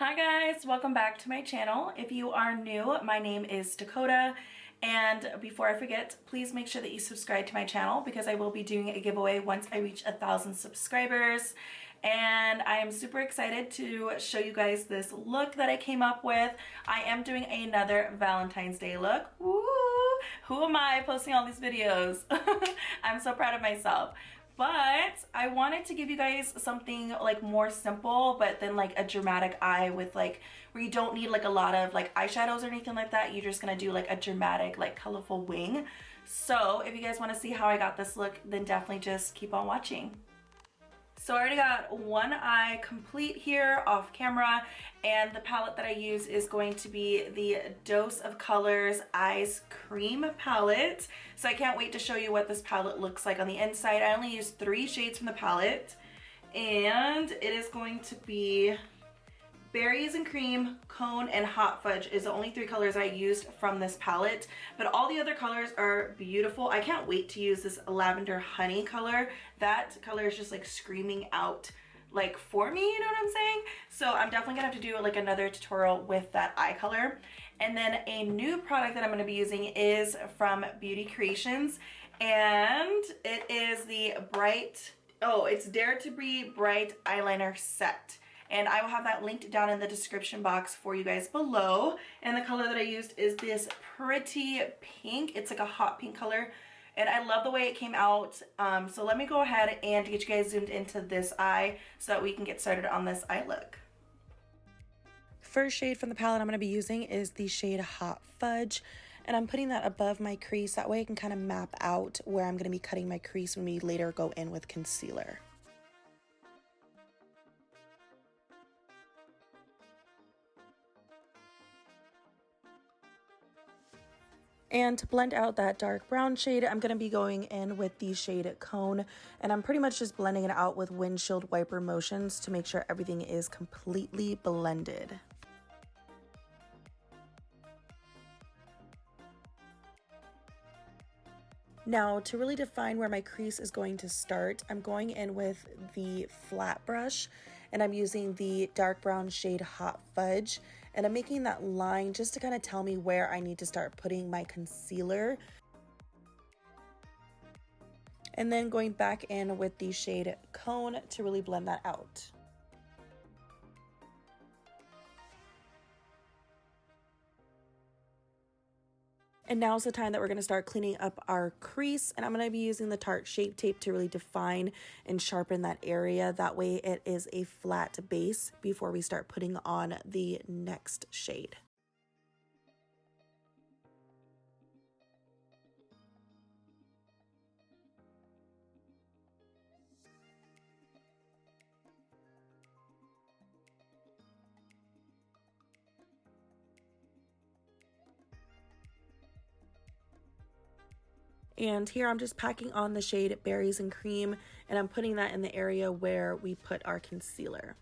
Hi guys, welcome back to my channel. If you are new, my name is Dakota, and before I forget, please make sure that you subscribe to my channel because I will be doing a giveaway once I reach 1,000 subscribers. And I am super excited to show you guys this look that I came up with. I am doing another Valentine's Day look. Woo! Who am I posting all these videos? I'm so proud of myself. But I wanted to give you guys something like more simple, but then like a dramatic eye with like where you don't need like a lot of like eyeshadows or anything like that. You're just gonna do like a dramatic like colorful wing. So if you guys want to see how I got this look, then definitely just keep on watching. So I already got one eye complete here off camera, and the palette that I use is going to be the Dose of Colors Eyescream palette. So I can't wait to show you what this palette looks like on the inside. I only used 3 shades from the palette, and it is going to be Berries and Cream, Cone, and Hot Fudge is the only 3 colors I used from this palette, but all the other colors are beautiful. I can't wait to use this Lavender Honey color. That color is just like screaming out like for me, you know what I'm saying? So I'm definitely gonna have to do like another tutorial with that eye color. And then a new product that I'm gonna be using is from Beauty Creations, and it is the it's Dare to Be Bright Eyeliner Set. And I will have that linked down in the description box for you guys below. And the color that I used is this pretty pink. It's like a hot pink color. And I love the way it came out. So let me go ahead and get you guys zoomed into this eye so that we can get started on this eye look. First shade from the palette I'm going to be using is the shade Hot Fudge. And I'm putting that above my crease. That way I can kind of map out where I'm going to be cutting my crease when we later go in with concealer. And to blend out that dark brown shade, I'm going to be going in with the shade Cone, and I'm pretty much just blending it out with windshield wiper motions to make sure everything is completely blended. Now, to really define where my crease is going to start, I'm going in with the flat brush, and I'm using the dark brown shade Hot Fudge, and I'm making that line just to kind of tell me where I need to start putting my concealer. And then going back in with the shade Cone to really blend that out. And now's the time that we're going to start cleaning up our crease, and I'm going to be using the Tarte Shape Tape to really define and sharpen that area. That way it is a flat base before we start putting on the next shade. And here I'm just packing on the shade Berries and Cream, and I'm putting that in the area where we put our concealer.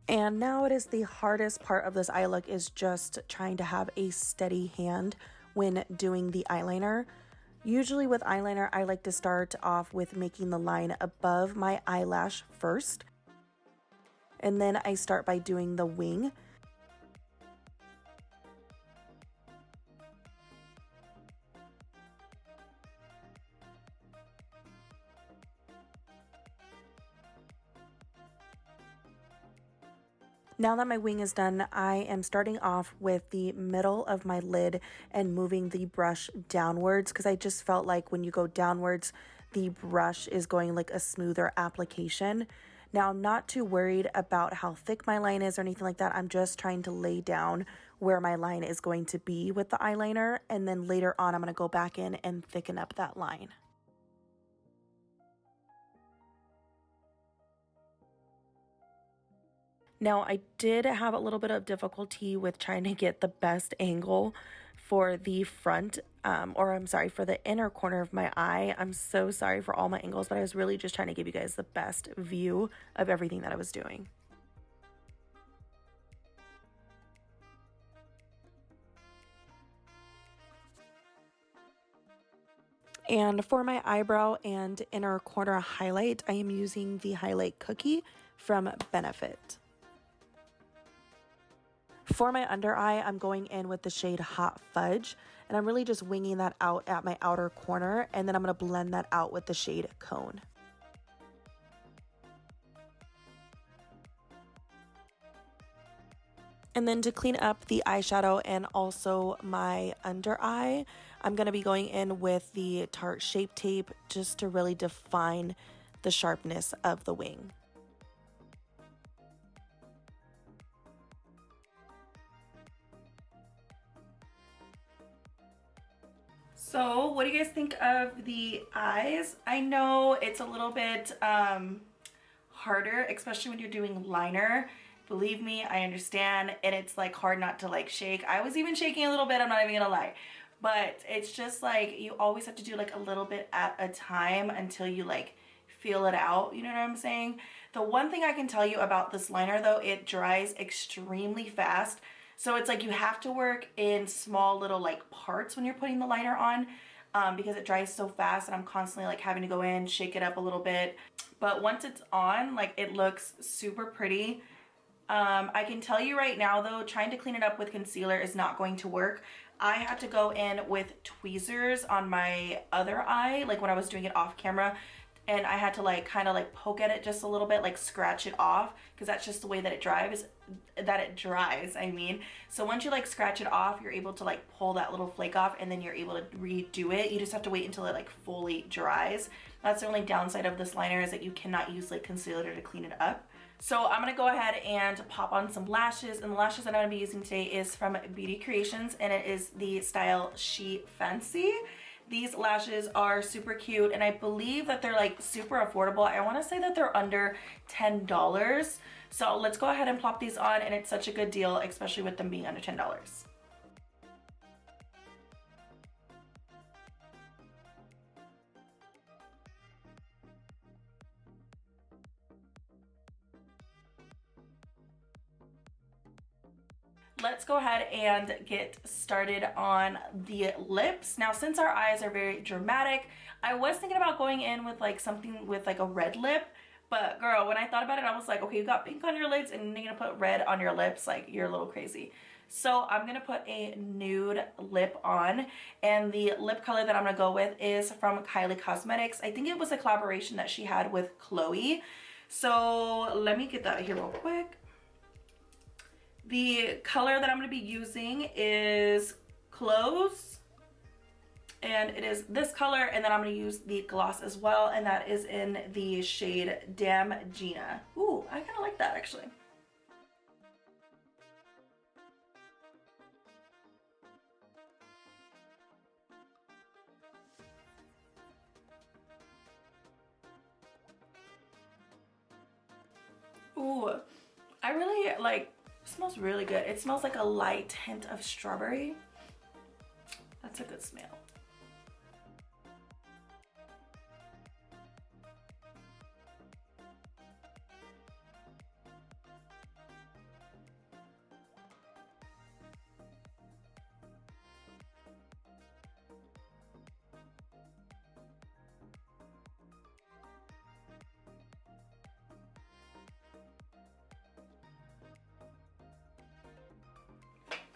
And now it is the hardest part of this eye look, is just trying to have a steady hand when doing the eyeliner. Usually with eyeliner, I like to start off with making the line above my eyelash first. And then I start by doing the wing. Now that my wing is done, I am starting off with the middle of my lid and moving the brush downwards, because I just felt like when you go downwards, the brush is going like a smoother application. Now, I'm not too worried about how thick my line is or anything like that. I'm just trying to lay down where my line is going to be with the eyeliner, and then later on I'm going to go back in and thicken up that line. Now, I did have a little bit of difficulty with trying to get the best angle for the front, for the inner corner of my eye. I'm so sorry for all my angles, but I was really just trying to give you guys the best view of everything that I was doing. And for my eyebrow and inner corner highlight, I am using the Highlight Cookie from Benefit. For my under eye, I'm going in with the shade Hot Fudge, and I'm really just winging that out at my outer corner, and then I'm going to blend that out with the shade Cone. And then to clean up the eyeshadow and also my under eye, I'm going to be going in with the Tarte Shape Tape just to really define the sharpness of the wing. So what do you guys think of the eyes? I know it's a little bit harder, especially when you're doing liner. Believe me, I understand, and it's like hard not to like shake. I was even shaking a little bit, I'm not even gonna lie. But it's just like you always have to do like a little bit at a time until you like feel it out, you know what I'm saying? The one thing I can tell you about this liner though, it dries extremely fast. So it's like you have to work in small little like parts when you're putting the liner on because it dries so fast, and I'm constantly like having to go in, shake it up a little bit. But once it's on, like it looks super pretty. I can tell you right now though, trying to clean it up with concealer is not going to work. I had to go in with tweezers on my other eye, like when I was doing it off camera, and I had to like kind of like poke at it just a little bit, like scratch it off, because that's just the way that it dries, I mean. So once you like scratch it off, you're able to like pull that little flake off, and then you're able to redo it. You just have to wait until it like fully dries. That's the only downside of this liner, is that you cannot use like concealer to clean it up. So I'm going to go ahead and pop on some lashes, and the lashes that I'm going to be using today is from Beauty Creations, and it is the style She Fancy. These lashes are super cute, and I believe that they're like super affordable. I want to say that they're under $10. So let's go ahead and plop these on, and it's such a good deal, especially with them being under $10. Let's go ahead and get started on the lips. Now, since our eyes are very dramatic, I was thinking about going in with like something with like a red lip, but girl, when I thought about it, I was like, okay, you got pink on your lids and you're gonna put red on your lips, like you're a little crazy. So I'm gonna put a nude lip on, and the lip color that I'm gonna go with is from Kylie Cosmetics. I think it was a collaboration that she had with Khlo. So let me get that here real quick. The color that I'm going to be using is Khlo's, and it is this color, and then I'm going to use the gloss as well, and that is in the shade Damn Gina. Ooh, I kind of like that actually. Ooh, I really like. It smells really good. It smells like a light hint of strawberry. That's a good smell.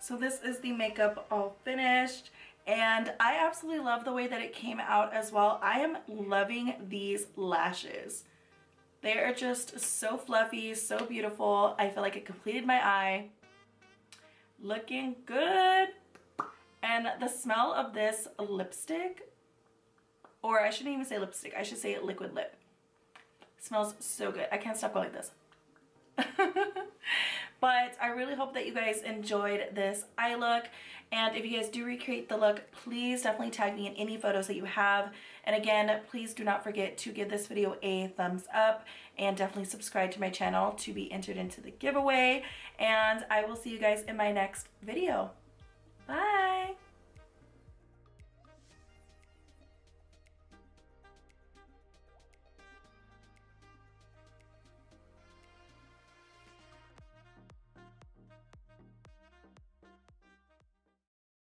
So this is the makeup all finished, and I absolutely love the way that it came out as well. I am loving these lashes. They are just so fluffy, so beautiful. I feel like it completed my eye. Looking good. And the smell of this lipstick, or I shouldn't even say lipstick, I should say liquid lip. Smells so good. I can't stop going like this. But I really hope that you guys enjoyed this eye look, and if you guys do recreate the look, please definitely tag me in any photos that you have. And again, please do not forget to give this video a thumbs up, and definitely subscribe to my channel to be entered into the giveaway, and I will see you guys in my next video. Bye!